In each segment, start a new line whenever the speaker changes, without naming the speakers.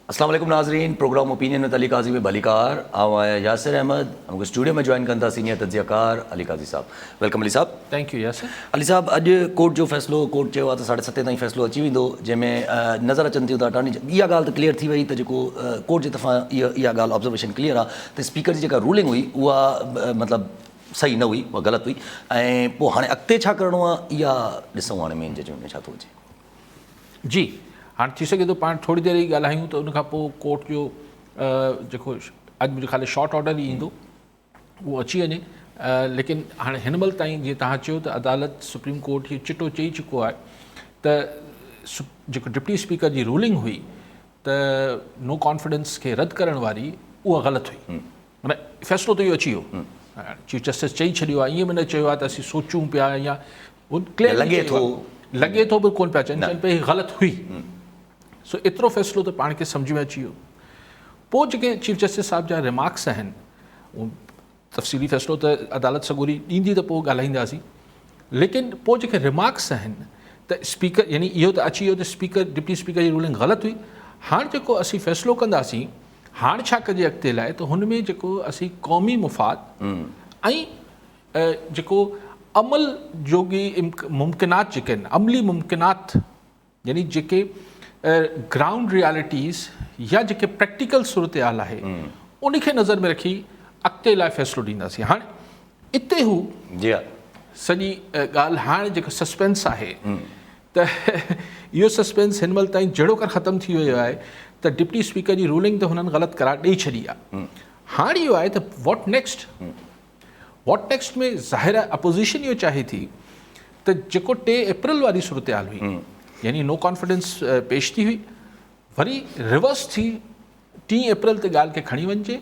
अस्सलाम वालेकुम नाज़रीन, प्रोग्राम ओपिनियन में अली काज़ी में भलीकार आया यासिर अहमद हमको स्टूडियो में ज्वाइन कंदा सीनियर तज्ज़ियाकार अली काज़ी साहब। वेलकम अली साहब।
Thank you Yasir.
अली साहब, अॼु कोर्ट जो फ़ैसिलो कोर्ट चयो आहे त 7:30 ताईं फ़ैसिलो अची वेंदो, जंहिंमें नज़र अचनि थियूं त अटॉर्नी इहा ॻाल्हि त क्लियर थी वई त जेको कोर्ट जे तरफ़ां इहा ॻाल्हि ऑब्ज़र्वेशन क्लियर आहे त स्पीकर जी जेका रूलिंग हुई उहा मतिलबु सही न हुई, उहा ग़लति हुई। ऐं पोइ हाणे अॻिते छा करिणो आहे इहा ॾिसूं हाणे मेन जजमेंट में छा थो अचे।
जी, हाँ थी सके तो पाण थोड़ी देर ही ॻाल्हायूं त उनखां पोइ कोर्ट जो जेको अॼु मुंहिंजो ख़ाली शॉर्ट ऑर्डर ई ईंदो उहो अची वञे। लेकिन हाणे हिन महिल ताईं जीअं तव्हां चयो त अदालत सुप्रीम कोर्ट हीउ चिटो चई चुको आहे त जेको डिप्टी स्पीकर जी रूलिंग हुई त नो कॉन्फिडेंस खे रद्द करण वारी उहा ग़लति हुई। माना फ़ैसिलो त इहो अची वियो, चीफ जस्टिस चई छॾियो आहे, ईअं बि न चयो आहे त असीं सोचूं पिया या लॻे थो बि कोन पिया चवनि पिया ग़लति हुई। सो एतिरो फ़ैसिलो त पाण खे सम्झ में अची वियो। पोइ जेके चीफ जस्टिस साहिब जा रिमार्क्स आहिनि उहो तफ़सीली फ़ैसिलो त अदालत सॻोरी ॾींदी त पोइ ॻाल्हाईंदासीं। लेकिन पोइ जेके रिमार्क्स आहिनि त स्पीकर यानी इहो त अची वियो त स्पीकर डिप्टी स्पीकर जी रूलिंग ग़लति हुई। हाणे जेको असीं फ़ैसिलो कंदासीं हाणे छा कजे अॻिते लाइ, त हुन में जेको असीं क़ौमी मुफ़ाद ऐं जेको अमल जोगी मुमकिनात जेके आहिनि, अमली मुमकिनात यानी जेके ग्राउंड रियलिटीज़ या जेके प्रैक्टिकल सूरत हाल आहे उनखे नज़र में रखी अॻिते लाइ फ़ैसिलो ॾींदासीं। हाणे इते हू सॼी ॻाल्हि हाणे जेको सस्पेंस आहे त इहो सस्पेंस हिन महिल ताईं जहिड़ो कर ख़तमु थी वियो आहे त डिप्टी स्पीकर जी रूलिंग त हुननि ग़लति करार ॾेई छॾी आहे। हाणे इहो आहे त वॉट नेक्स्ट में ज़ाहिर आहे अपोज़िशन इहो चाहे थी त जेको 3 अप्रैल वारी सूरत हाल हुई यानी नो कॉन्फिडेंस पेश थी हुई, वरी रिवर्स थी 3 अप्रैल ते ॻाल्हि खे खणी वञिजे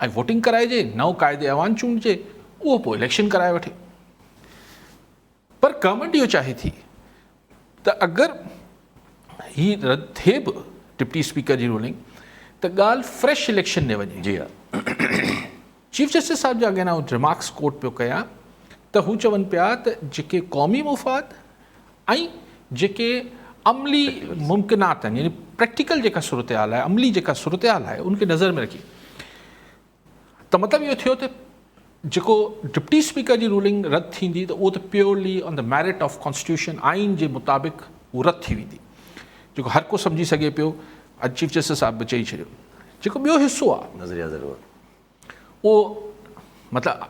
ऐं वोटिंग कराइजे, नओं क़ाइदे अवान चूंडिजे, उहो पोइ इलेक्शन कराए वठे। पर गवर्नमेंट इहो चाहे थी त अगरि ही रद्द थिए बि डिप्टी स्पीकर जी रूलिंग त ॻाल्हि फ्रेश इलेक्शन ने वञे।
जी हा।
चीफ जस्टिस साहिब जा अॻियां रिमार्क्स कोर्ट पियो कयां त हू चवनि पिया त जेके क़ौमी मुफ़ाद ऐं जेके अमली मुमकिनात आहिनि यानी प्रैक्टिकल जेका सूरत हाल आहे, अमली जेका सूरत हाल आहे उनखे नज़र में रखी त मतिलबु इहो थियो त जेको डिप्टी स्पीकर जी रूलिंग रद्द थींदी त उहो त purely on the merit of constitution आइन जे मुताबिक़ उहो रद्द थी वेंदी, जेको हर को सम्झी सघे पियो। अॼु चीफ जस्टिस साहिब बि चई छॾियो। जेको ॿियो हिसो आहे
नज़रिया ज़रूरु
उहो मतिलबु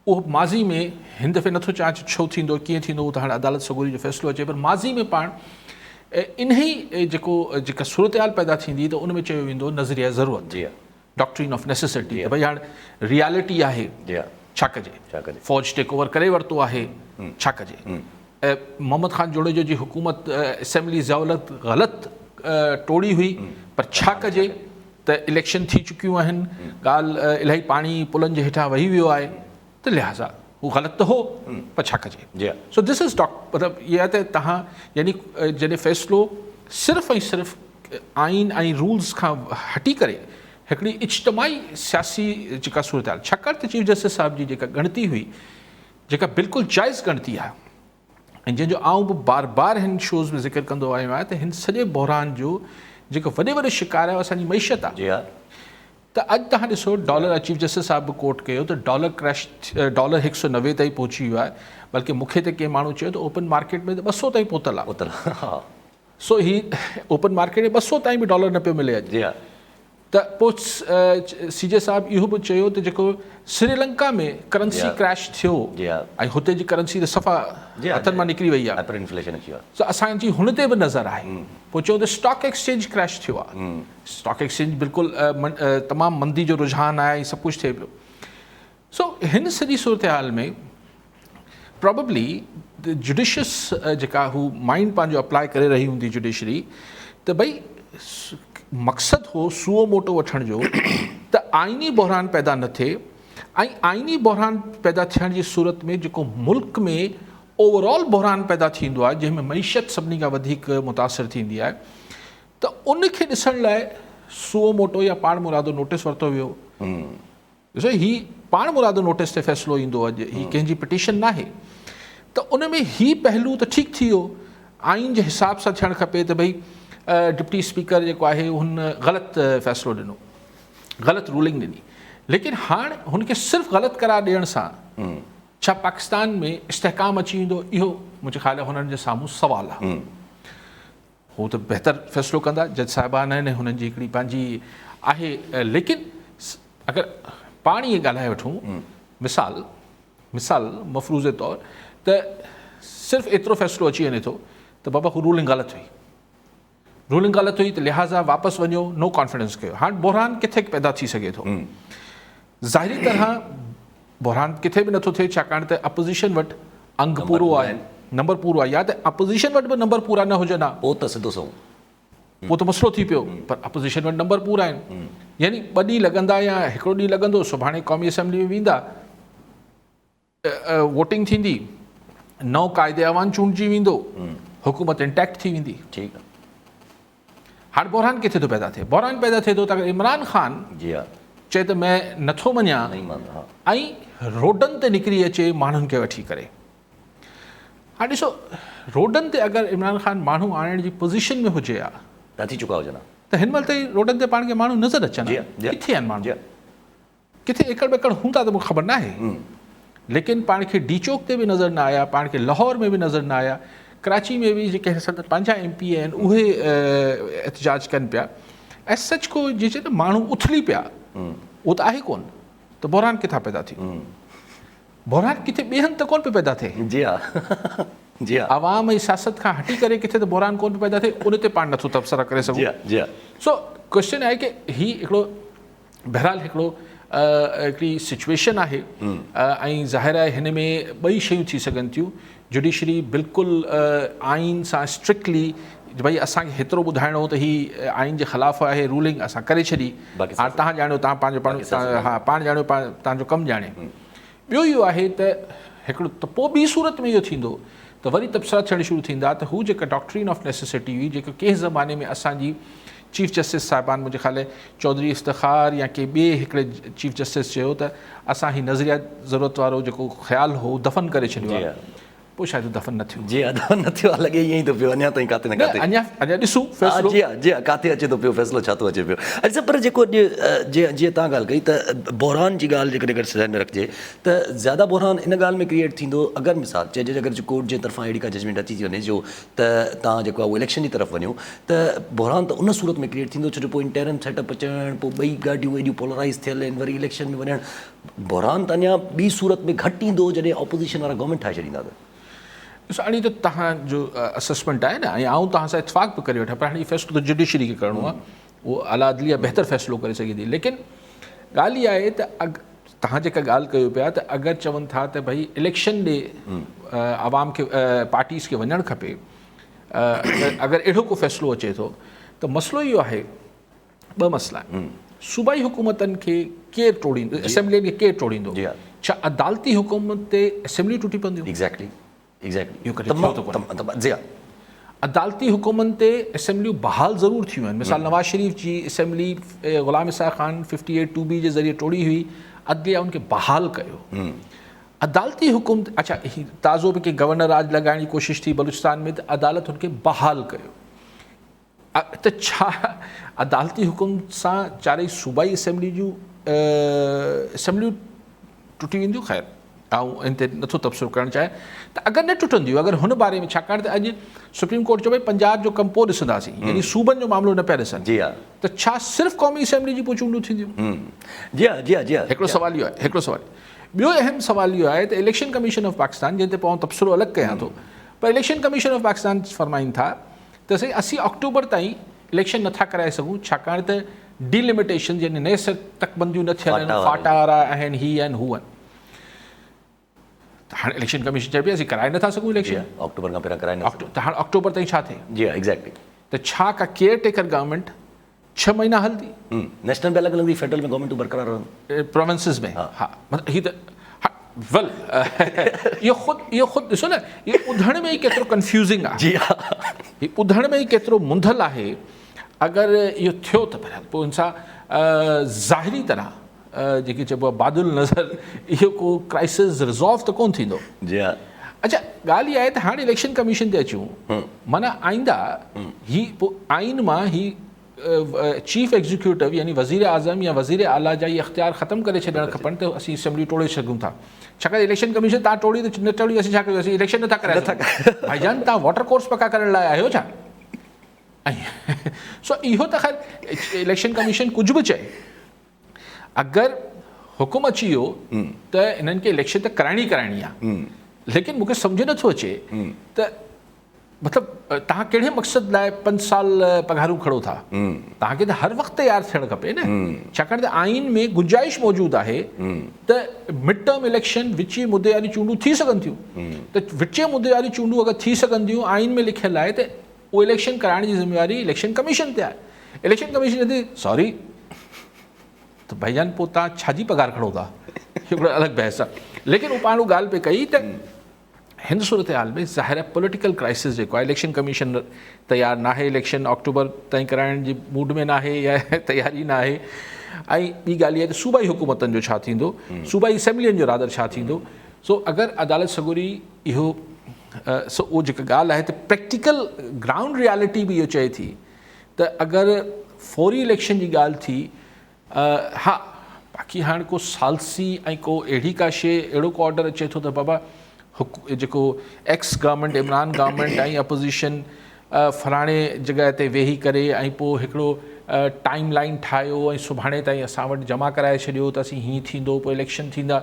उहो माज़ी में हिन दफ़े नथो चवां छो थींदो कीअं थींदो, उहो त हाणे अदालत सॻोरी जो फ़ैसिलो अचे, पर माज़ी में पाण इन ई जेका सूरत हाल पैदा थींदी त उन में चयो वेंदो नज़रिया ज़रूरत,
जी हा,
डॉक्ट्रिन ऑफ नेसेसिटी। भई हाणे रियलिटी आहे, छा कजे, फ़ौज टेक ओवर करे वरितो आहे, छा कजे। मोहम्मद ख़ान जोड़ेजो जी हुकूमत असेंबली ज़ावलत ग़लति टोड़ी हुई, पर छा कजे त इलेक्शन थी चुकियूं आहिनि, ॻाल्हि इलाही पाणी पुलनि जे हेठां वही वियो आहे, त लिहाज़ा हू ग़लति त हो पर छा कजे। सो दिस इज़ मतिलबु इहा आहे त तव्हां यानी जॾहिं फ़ैसिलो सिर्फ़ु ऐं सिर्फ़ु आइन ऐं रूल्स खां हटी करे हिकिड़ी इज्तमाही सियासी जेका सूरत हाल, छाकाणि त चीफ जस्टिस साहिब जी जेका ॻणती हुई जेका बिल्कुलु जाइज़ ॻणती आहे ऐं जंहिंजो आउं बि बार बार हिन शोज़ में ज़िक्र कंदो आयो आहियां त हिन सॼे बहरान जो जेको वॾे शिकार आहे असांजी मईशत आहे। त अॼु तव्हां ॾिसो डॉलर, चीफ जस्टिस साहिब बि कोट कयो त डॉलर क्रैश, डॉलर 190 ताईं पहुची वियो आहे, बल्कि मूंखे त कंहिं माण्हू चयो त ओपन मार्केट में त 200 ताईं पहुतल आहे। सो ही ओपन मार्केट में 200 ताईं बि डॉलर न पियो मिले अॼु। त पोइ सीजे साहिब इहो बि चयो त जेको श्रीलंका में करंसी क्रैश थियो ऐं हुते जी करंसी त सफ़ा हथनि मां निकिरी वई आहे, त असांजी हुन ते बि नज़र आहे। पोइ चयो त स्टॉक एक्सचेंज क्रैश थियो आहे, स्टॉक एक्सचेंज बिल्कुलु तमामु मंदी जो रुझान आहे, सभु कुझु थिए पियो। सो हिन सॼी सूरत हाल में प्रॉबेबली जुडिशियस जेका हू माइंड पंहिंजो अप्लाई करे रही हूंदी जुडिशरी, त भई मक़सदु हो सुओ मोटो वठण जो त आइनी बहरान पैदा न थिए, ऐं आइनी बहरान पैदा थियण जी सूरत में जेको मुल्क में ओवरऑल बहरान पैदा थींदो आहे जंहिंमें मईशत सभिनी खां वधीक मुतासिर थींदी आहे, त उनखे ॾिसण लाइ सुओ मोटो या पाण मुरादो नोटिस वरितो वियो। ॾिसो हीउ पाण मुरादो नोटिस ते फ़ैसिलो ईंदो अॼु, हीअ कंहिंजी पिटीशन न आहे, त उन में हीउ पहलू त ठीकु थी वियो, आइन जे हिसाब सां थियणु खपे त भई डिप्टी स्पीकर जेको आहे हुन ग़लति फ़ैसिलो ॾिनो, ग़लति रूलिंग ॾिनी, लेकिन हाणे हुनखे सिर्फ़ु ग़लति करार ॾियण सां छा पाकिस्तान में इस्तेहकाम अची वेंदो, इहो मुंहिंजे ख़्याल आहे हुननि जे साम्हूं सुवालु आहे। हू त बहितर फ़ैसिलो कंदा, जज साहिबान आहिनि, हुननि जी हिकिड़ी पंहिंजी आहे, लेकिन अगरि पाण इहे ॻाल्हाए वठूं मिसाल मफ़रूज़े तौरु त सिर्फ़ु एतिरो फ़ैसिलो अची वञे थो त बाबा हू रूलिंग ग़लति हुई त लिहाज़ा वापसि वञो, नो कॉन्फिडेंस कयो। हाणे बहरान किथे पैदा थी सघे थो? ज़ाहिरी तरह बहरान किथे बि नथो थिए, छाकाणि त अपोज़िशन वटि अंग पूरो आहे, नंबर पूरो आहे, या त अपोज़िशन वटि बि नंबर पूरा न हुजनि हा,
पोइ त सिधो सऊं,
पोइ त मसइलो थी पियो, पर अपोज़िशन वटि नंबर पूरा आहिनि, यानी 2 ॾींहं लॻंदा या हिकिड़ो ॾींहुं लॻंदो, सुभाणे क़ौमी असेंबली में वेंदा, वोटिंग थींदी, नओं क़ाइदे अवान चूंडिजी वेंदो, हुकूमत इंटैक्ट थी वेंदी।
ठीकु आहे।
हाणे बहरान किथे थो पैदा थिए? बहरान पैदा थिए थो त अगरि इमरान ख़ान चए त मैं नथो मञा ऐं रोडनि ते निकिरी अचे माण्हुनि खे वठी करे। हाणे ॾिसो, रोडनि ते अगरि इमरान ख़ान माण्हू आणण जी पोज़ीशन में हुजे हा
त थी चुका हुजनि,
त हिन महिल ताईं रोडनि ते पाण खे माण्हू नज़र अचनि, किथे आहिनि माण्हू, किथे एकड़ बेकड़ हूंदा त मूंखे ख़बर न आहे, लेकिन पाण खे डी चौक ते बि नज़र न आया, पाण खे लाहौर में बि नज़र न आया, कराची में बि जेके पंहिंजा MP आहिनि उहे एहतजाज कनि पिया, ऐं सच को जे न माण्हू उथली पिया, उहो त आहे कोन, त बहरान किथां पैदा थी? बहरान किथे ॿिए हंधि त कोन पियो पैदा थिए।
जी हा, जी हा,
आवाम ऐं सियासत खां हटी करे किथे त बहरान कोन पियो पैदा थिए, उन ते पाण नथो तबसरा करे सघूं।
जी हा।
सो क्वेश्चन आहे की ही हिकिड़ो बहरहाल हिकिड़ो हिकिड़ी सिचुएशन आहे, ऐं ज़ाहिर आहे हिन में 2 शयूं थी सघनि थियूं। जुडिशरी बिल्कुलु आइन सां स्ट्रिक्टली भई असांखे हेतिरो ॿुधाइणो हो त ही आइन जे ख़िलाफ़ु आहे, रूलिंग असां करे छॾी, हाणे तव्हां ॼाणियो, तव्हां पंहिंजो पाण ॼाणियो, तव्हांजो कमु ॼाणे। ॿियो इहो आहे त हिकिड़ो त पोइ ॿी सूरत में इहो थींदो त वरी तबसरा थियण शुरू थींदा त हू जेका डॉक्ट्रिन ऑफ नेसेसिटी हुई, जेको कंहिं ज़माने में असांजी चीफ जस्टिस साहिबान, मुंहिंजे ख़्याल आहे चौधरी इफ्तिखार या के ॿिए हिकिड़े चीफ जस्टिस चयो त असां ही नज़रिया ज़रूरत वारो जेको ख़्यालु हो दफ़न करे छॾियो आहे, पोइ शायदि दफ़न न थियो।
जी हा, दफ़न न थियो आहे, लॻे ईअं ई थो पियो, अञा ताईं काथे न काथे,
अञा ॾिसूं फ़ैसिलो।
जी हा, जी हा, काथे अचे थो पियो फ़ैसिलो, छा थो अचे पियो। अच्छा, पर जेको जीअं तव्हां ॻाल्हि कई त बहरान जी ॻाल्हि जेकॾहिं अगरि ज़हन में रखिजे त ज़्यादा बहरान इन ॻाल्हि में क्रिएट थींदो अगरि मिसाल चइजे अगरि कोर्ट जे तरफ़ां अहिड़ी का जजमेंट अची थी वञे जो त तव्हां जेको आहे उहो इलेक्शन जी तरफ़ वञो, त बहरान त उन सूरत में क्रिएट थींदो, छो जो पोइ इंटरम सेटअप अचणु, पोइ 2 गाॾियूं एॾियूं पोलराइज़ थियल आहिनि, वरी इलेक्शन में वञणु, बहरान त अञा ॿी सूरत में घटि ईंदो जॾहिं ऑपोज़िशन वारा गवर्नमेंट ठाहे छॾींदा त।
ॾिसो, हाणे त तव्हांजो असेसमेंट आहे न, ऐं आउं तव्हां सां इतफ़ाक़ बि करे वठां, पर हाणे फ़ैसिलो त जुडिशरी खे करिणो आहे, उहो आला अदलिया बहितर फ़ैसिलो करे सघे थी, लेकिन ॻाल्हि इहा आहे त तव्हां जेका ॻाल्हि कयो पिया त अगरि चवनि था त भई इलेक्शन ॾे आवाम खे पार्टीज़ खे वञणु खपे, अगरि अहिड़ो को फ़ैसिलो अचे थो त मसइलो इहो आहे, 2 मसइला आहिनि। सूबाई हुकूमतनि खे केरु टोड़ींदो, असेंबली खे केरु टोड़ींदो? छा अदालती हुकूमत ते असेंबली टुटी पवंदियूं?
एग्ज़ैक्टली,
अदालती हुकूमत ते असेंबलियूं बहाल ज़रूरु थियूं आहिनि। मिसाल नवाज़ शरीफ़ जी असेंबली ग़ुलाम इसाक़ ख़ान 58(2)B जे ज़रिए टोड़ी हुई, अदलिया उनखे बहाल कयो। अदालती हुकूमत, अच्छा ताज़ो बि कंहिं गवर्नर राज लॻाइण जी कोशिशि थी बलूचिस्तान में, त अदालत हुनखे बहाल कयो। त छा अदालती हुकूमत सां चारई सूबाई असेंबली जूं असेंबलियूं टुटी वेंदियूं? ख़ैर ऐं इन ते नथो तबसरो करणु चाहे त अगरि न टुटंदियूं, अगरि हुन बारे में, छाकाणि त अॼु सुप्रीम कोर्ट चयो भई पंजाब जो कमु पोइ ॾिसंदासीं, यानी सूबनि जो मामिलो न पिया ॾिसनि। जी हा, त छा सिर्फ़ु क़ौमी असेंबली जी पोइ चूंडियूं थींदियूं?
जी हा, जी हा, जी हा।
हिकिड़ो सवाल इहो आहे, हिकिड़ो सवाल। ॿियो अहम सवाल इहो आहे त इलेक्शन कमीशन ऑफ पाकिस्तान, जंहिं ते पोइ तबसरो अलॻि कयां थो, पर इलेक्शन कमीशन ऑफ पाकिस्तान फरमाइनि था त साईं असीं अक्टूबर ताईं इलेक्शन नथा कराए सघूं, छाकाणि त डिलिमिटेशन यानी नए सिर तकबंदियूं न थियल आहिनि, फाटा वारा आहिनि, ही आहिनि, हू आहिनि। हाणे इलेक्शन कमीशन चए पई असीं कराए नथा सघूं इलेक्शन,
अक्टूबर खां पहिरियां कराए न,
त हाणे अक्टूबर ताईं छा थिए?
जी हा, एग्ज़ैक्टली।
त छा का केयर टेकर गवर्नमेंट 6 महीना हलंदी?
नेशनल बैलेंस हलंदी, फेडरल में गवर्नमेंट बरक़रार रहंदी,
प्रोविंसिस में। हा, मतिलबु ही त वेल इहो ख़ुदि ॾिसो न, इहो ॿुधण में ई केतिरो कंफ्यूज़िंग आहे। जी हा, हीउ ॿुधण में ई केतिरो मुंधल आहे। अगरि इहो थियो त पोइ हिन सां ज़ाहिरी तरह जेके चइबो आहे बादल नज़र, इहो को क्राइसिस रिज़ॉल्व त कोन थींदो।
जी हा,
अच्छा ॻाल्हि इहा आहे त हाणे इलेक्शन कमीशन ते अचूं माना आईंदा ही पोइ आइन मां ही चीफ एग्जीक्यूटिव यानी वज़ीर आज़म या वज़ीर आला जा इहे इख़्तियार ख़तमु करे छॾणु खपनि त असीं असेंबली टोड़े सघूं था छाकाणि इलेक्शन कमीशन तव्हां टोड़ी त न टोड़ी असीं छा कयूं असीं इलेक्शन नथा कराए भाईजान तव्हां वॉटर कोर्स पका करण लाइ आहियो छा ऐं सो इहो त ख़ैर इलेक्शन कमीशन कुझु बि चए अगरि हुकुम अची वियो त इन्हनि खे इलेक्शन त कराइणी आहे लेकिन मूंखे सम्झ नथो अचे त मतिलबु तव्हां कहिड़े मक़सद लाइ 5 साल पघारूं खणो था तव्हांखे त हर वक़्तु तयारु थियणु खपे न छाकाणि त आइन में गुंजाइश मौजूदु आहे त मिड टर्म इलेक्शन विचीं मुदे वारी चूंडूं थी सघनि थियूं त विचें मुदे वारी चूंडूं अगरि थी सघनि थियूं आइन में लिखियलु आहे त उहो इलेक्शन कराइण जी ज़िम्मेवारी इलेक्शन कमीशन ते आहे इलेक्शन कमीशन चवंदी सॉरी त भाईजान पोइ तव्हां छाजी पघार खणो था हिकिड़ो अलॻि बहस आहे लेकिन उहो पाण ॻाल्हि पे कई त हिन सूरत हाल में ज़ाहिर आहे पॉलिटिकल क्राइसिस जेको आहे इलेक्शन कमीशन तयारु न आहे इलेक्शन अक्टूबर ताईं कराइण जी मूड में न आहे या तयारी न आहे ऐं ॿी ॻाल्हि इहा त सूबाई हुकूमतनि जो छा थींदो सूबाई असेंबलियुनि जो रादर छा थींदो सो अगरि अदालत सगोरी इहो सो उहो जेका ॻाल्हि आहे त प्रैक्टिकल ग्राउंड रियालिटी बि इहो चए थी त अगरि फौरी इलेक्शन जी ॻाल्हि थी हा बाक़ी हाणे को सालसी ऐं को अहिड़ी का शइ अहिड़ो को ऑर्डर अचे थो त बाबा जेको एक्स गवर्नमेंट इमरान गवर्नमेंट ऐं अपोज़िशन फलाणे जॻह ते वेही करे ऐं पोइ हिकिड़ो टाइम लाइन ठाहियो ऐं सुभाणे ताईं असां वटि जमा कराए छॾियो त असीं हीअं थींदो पोइ इलेक्शन थींदा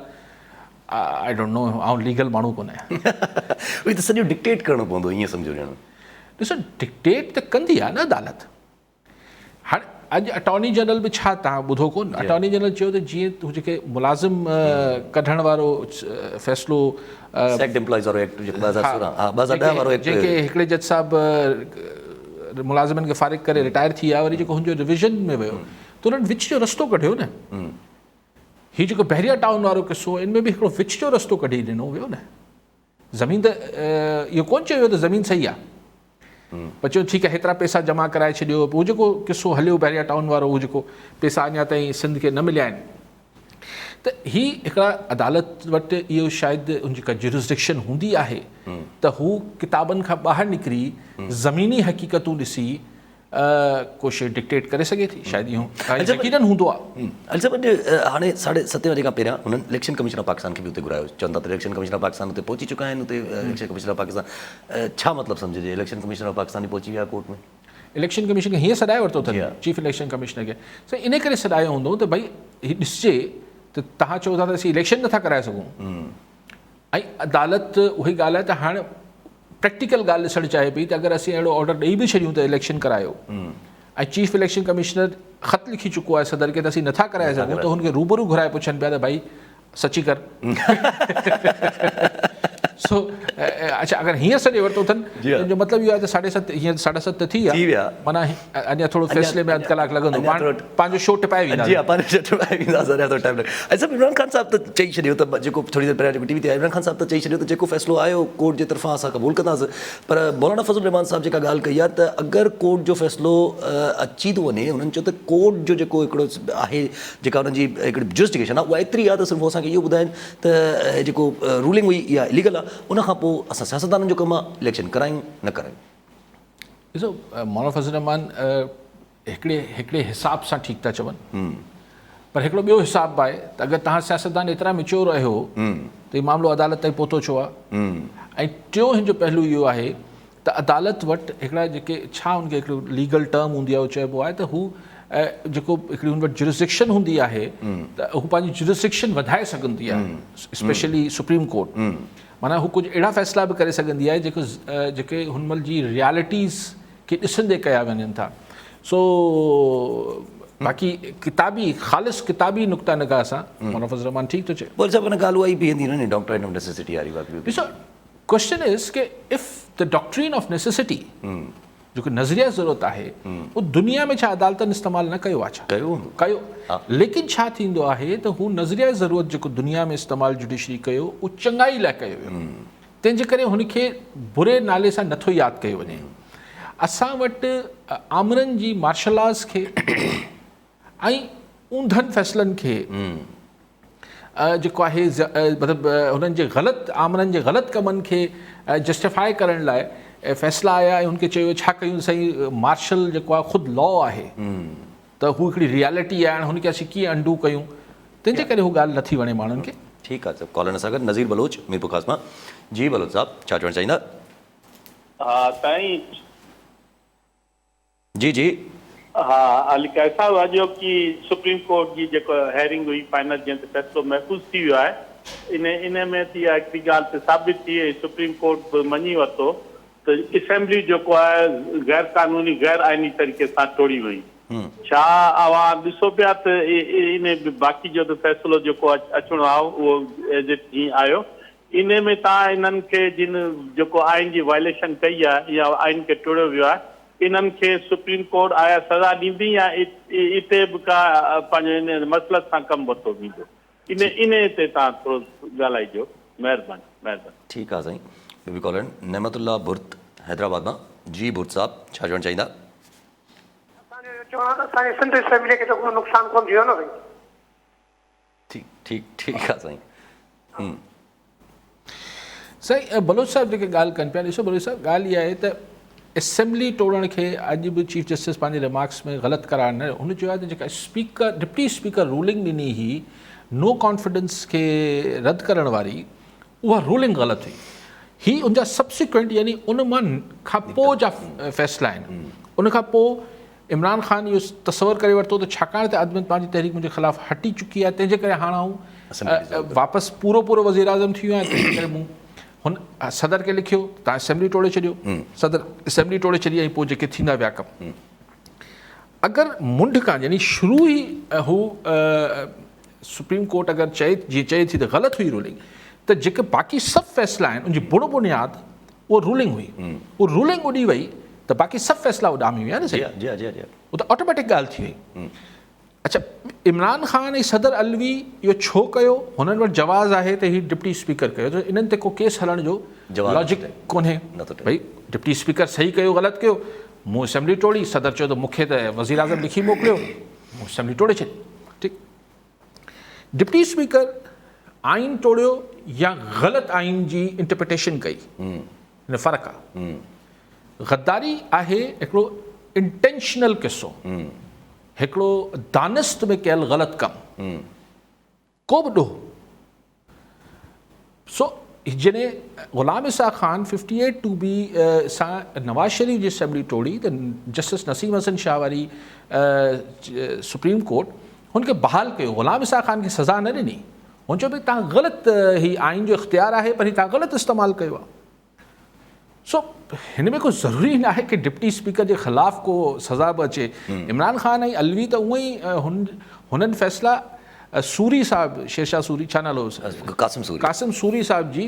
आई डोंट नो आउं लीगल माण्हू कोन आहियां
उहो त सॼो डिक्टेट करिणो पवंदो ईअं सम्झो ॼण
ॾिसो डिक्टेट त कंदी आहे न अदालत हाणे अॼु अटॉर्नी जनरल बि छा तव्हां ॿुधो कोन अटॉर्नी जनरल चयो त जीअं हू जेके मुलाज़िम कढण वारो फ़ैसिलो जेके हिकिड़े जज साहिबु मुलाज़िमनि खे फ़ारिग करे रिटायर थी विया वरी जेको हुनजो रिविज़न में वियो त उन्हनि विच जो रस्तो कढियो न हीउ जेको बहरिया टाउन वारो किसो इन में बि हिकिड़ो विच जो रस्तो कढी ॾिनो वियो न ज़मीन त इहो कोन चयो त ज़मीन सही आहे पर चयो ठीकु आहे हेतिरा पैसा जमा कराए छॾियो पोइ जेको किसो हलियो बहरिया टाउन वारो उहो जेको पैसा अञा ताईं सिंध खे न मिलिया आहिनि त हीअ हिकिड़ा अदालत वटि इहो शायदि उन जेका जुरिसडिक्शन हूंदी आहे त हू किताबनि खां ॿाहिरि निकिरी ज़मीनी हक़ीक़तूं ॾिसी को शइ डिक्टेट करे सघे थी शायदि इहो यकीनन हूंदो आहे
हाणे 7:30 वजे खां पहिरियां हुननि इलेक्शन कमीशन ऑफ पाकिस्तान खे बि उते घुरायो चवनि था त इलेक्शन कमीशन ऑफ पाकिस्तान उते पहुची चुका आहिनि उते इलेक्शन कमीशन ऑफ पाकिस्तान छा मतिलबु सम्झिजे इलेक्शन कमीशन ऑफ पाकिस्तान पहुची विया कोर्ट में
इलेक्शन कमीशन खे हीअं सॾाए वरितो अथनि चीफ इलेक्शन कमिश्नर खे सो इन करे सॾायो हूंदो त भई हीउ ॾिसजे त तव्हां चओ था त असीं इलेक्शन नथा कराए सघूं ऐं अदालत उहा ॻाल्हि आहे त हाणे प्रैक्टिकल ॻाल्हि ॾिसणु चाहे पई त अगरि असीं अहिड़ो ऑर्डर ॾेई बि छॾियूं त इलेक्शन करायो ऐं चीफ इलेक्शन कमिश्नर ख़त लिखी चुको आहे सदर खे त असीं नथा कराए सघूं त हुनखे रूबरू घुराए पुछनि पिया त भाई सची कर सो अच्छा अगरि हीअं सॾे वरितो अथनि जो मतिलबु इहो आहे त 7:30 हीअं 7:30 थी विया माना अञा थोरो फ़ैसिले में अधु कलाकु लॻंदो पंहिंजो शो टिपाए वेंदा
इमरान ख़ान साहिबु त चई छॾियो त जेको थोरी देरि पहिरियां जेको टीवी ते आहे इमरान ख़ान साहिबु त चई छॾियो त जेको फ़ैसिलो आयो कोर्ट जे तरफ़ां असां क़बूल कंदासीं पर मौलाना फज़ल रहमान साहिबु जेका ॻाल्हि कई आहे त अगरि कोर्ट जो फ़ैसिलो अची थो वञे हुननि चयो त कोर्ट जो जेको हिकिड़ो आहे जेका हुननि जी हिकिड़ी जुरिसडिक्शन आहे उहा एतिरी आहे त सिर्फ़ु असांखे इहो ॿुधाइनि त जेको रूलिंग हुई इहा इलीगल आहे उनखां पोइ असां सियासतदाननि जो कमु आहे इलेक्शन करायूं न करायूं
ॾिसो मौलाना फज़ल रहमान हिकिड़े हिसाब सां ठीकु था चवनि पर हिकिड़ो ॿियो हिसाब आहे त अगरि तव्हां सियासतदान एतिरा मिच्योर आहियो त हीउ मामिलो अदालत ताईं पहुतो छो आहे ऐं टियों हिन जो पहलू इहो आहे त अदालत वटि हिकिड़ा जेके छा हुनखे हिकिड़ो लीगल टर्म हूंदी आहे उहो चइबो आहे त हू जेको हिकिड़ी हुन वटि जुरिसडिक्शन हूंदी आहे त हू पंहिंजी जुरिसडिक्शन वधाए सघंदी आहे स्पेशली सुप्रीम कोर्ट माना हू कुझु अहिड़ा फ़ैसिला बि करे सघंदी आहे जेके हुन महिल जी रियालिटीज़ खे ॾिसंदे कया वञनि था सो बाक़ी किताबी ख़ालिस किताबी नुक़्ता निगाह सां मौलाना फज़ल रहमान ठीकु थो चए
ॻाल्हि उहा ई बीहंदी न डॉक्ट्राइन ऑफ नेसेसिटी वारी
ॾिसो क्वेश्चन इज़ के if the doctrine of necessity जेको नज़रिया ज़रूरत आहे उहो दुनिया में छा अदालतनि इस्तेमालु न कयो आहे छा कयो लेकिन छा थींदो आहे त हू नज़रिया ज़रूरत जेको दुनिया में इस्तेमालु जुडिशरी कयो उहो चङाई लाइ कयो वियो तंहिंजे करे हुनखे बुरे नाले सां नथो यादि कयो वञे असां वटि आमरनि जी मार्शल आर्ट्स खे ऐं ऊंधनि फ़ैसिलनि खे जेको आहे मतिलबु हुननि जे ग़लति आमरनि जे ग़लति कमनि खे जस्टिफाई करण लाइ फ़ैसिला आया ऐं हुनखे चयो छा कयूं साईं मार्शल जेको आहे ख़ुदि लॉ आहे त हू हिकिड़ी रियलिटी आहे हाणे हुनखे असीं कीअं अंडू कयूं तंहिंजे करे हू ॻाल्हि नथी वणे माण्हुनि खे
ठीकु आहे सर कॉलर सां गॾु नज़ीर बलोच मीरपुर खास मां जी बलोच साहब छा चवणु चाहींदा
हाँ साईं
जी जी
हाँ अली कैसा हुआ जो कि सुप्रीम कोर्ट की जो हेयरिंग हुई फाइनल जंहिं ते फ़ैसिलो महफ़ूज़ थी वियो आहे इन में थी आहे हिकिड़ी ॻाल्हि ते साबित थी वई सुप्रीम कोर्ट बि मञी वरितो त असेंबली जेको आहे गैर कानूनी गैर आइनी तरीक़े सां तोड़ी वई छा अवां ॾिसो पिया त इन बाक़ी जो त फ़ैसिलो जेको अचिणो आहे उहो एज इट जीअं आयो इन में तव्हां इन्हनि खे जिन जेको आइन जी वायलेशन कई आहे या आइन खे टोड़ियो वियो आहे इन्हनि खे सुप्रीम कोर्ट आया सज़ा ॾींदी या इते बि का पंहिंजे इन मसलत सां कमु वरितो वेंदो इन ते तव्हां थोरो ॻाल्हाइजो महिरबानी
ठीकु आहे साईं ॿियो बि कॉलर नेमतुल्ला भुर्त हैदराबाद मां जी भुर्त साहब छा चवणु चाहींदा
असांजे सिंध असेंबली खे त को नुक़सानु कोन थियो न भई
ठीकु आहे साईं
साईं बलोच साहिब जेके ॻाल्हि कनि पिया ॾिसो बलोच साहिब ॻाल्हि इहा आहे त असेंबली तोड़ण खे अॼु बि चीफ जस्टिस पंहिंजे रिमार्क्स में ग़लति करार न हुन चयो आहे त जेका स्पीकर डिप्टी स्पीकर रूलिंग ॾिनी हुई नो कॉन्फिडेंस खे रद्द करण वारी उहा रूलिंग ग़लति हुई ही उनजा सब्सिक्वेंट यानी उन मां खां पोइ जा फ़ैसिला आहिनि उन खां पोइ इमरान ख़ान इहो तसवर करे वरितो त छाकाणि त अदम तव्हांजी तहरीक मुंहिंजे ख़िलाफ़ु हटी चुकी आहे तंहिंजे करे हाणे आऊं वापसि पूरो वज़ीर आज़म थी वियो आहियां तंहिंजे करे मूं हुन सदर खे लिखियो तव्हां असेंबली तोड़े छॾियो सदर असेंबली तोड़े छॾी ऐं पोइ जेके थींदा विया कमु अगरि मुंड खां यानी शुरू ई हू सुप्रीम कोर्ट अगरि चए जीअं चए थी त ग़लति हुई रूलिंग त जेके बाक़ी सभु फ़ैसिला आहिनि उनजी बुण बुनियाद उहो रूलिंग हुई उहो रूलिंग उॾी वई त बाक़ी सभु फ़ैसिला उॾामी विया न साईं उहो त ऑटोमेटिक ॻाल्हि थी वई अच्छा इमरान ख़ान ऐं सदर अलवी इहो छो कयो हुननि वटि जवाज़ आहे त हीउ डिप्टी स्पीकर कयो त इन्हनि ते को केस हलण जो लॉजिक कोन्हे भई डिप्टी स्पीकर सही कयो ग़लति कयो मूं असेंबली तोड़ी सदर चयो त मूंखे त वज़ीर आज़म लिखी मोकिलियो मूं असेंबली तोड़े छॾी ठीकु डिप्टी स्पीकर आइन तोड़ियो या ग़लति आइन जी इंटरप्रिटेशन कई हिन फ़र्क़ु आहे गद्दारी आहे हिकिड़ो इंटेंशनल किस्सो हिकिड़ो दानिस्त में कयल ग़लति कमु को बि ॾोह सो जॾहिं ग़ुलाम इसाक़ ख़ान 58(2)B सां नवाज़ शरीफ़ जी असेंबली तोड़ी त जस्टिस नसीम हसन शाह वारी सुप्रीम कोर्ट हुनखे बहाल कयो ग़ुलाम इसाक़ ख़ान खे सज़ा न ॾिनी हुन चयो भई तव्हां ग़लति ही आइन जो इख़्तियार आहे पर ही तव्हां ग़लति इस्तेमालु कयो आहे सो हिन में को ज़रूरी न आहे कि डिप्टी स्पीकर जे ख़िलाफ़ु को सज़ा बि अचे इमरान ख़ान ऐं अलवी त उअं ई हुननि फ़ैसिला सूरी साहिबु शेरशाह सूरी छा नालो कासिम सूरी साहिब जी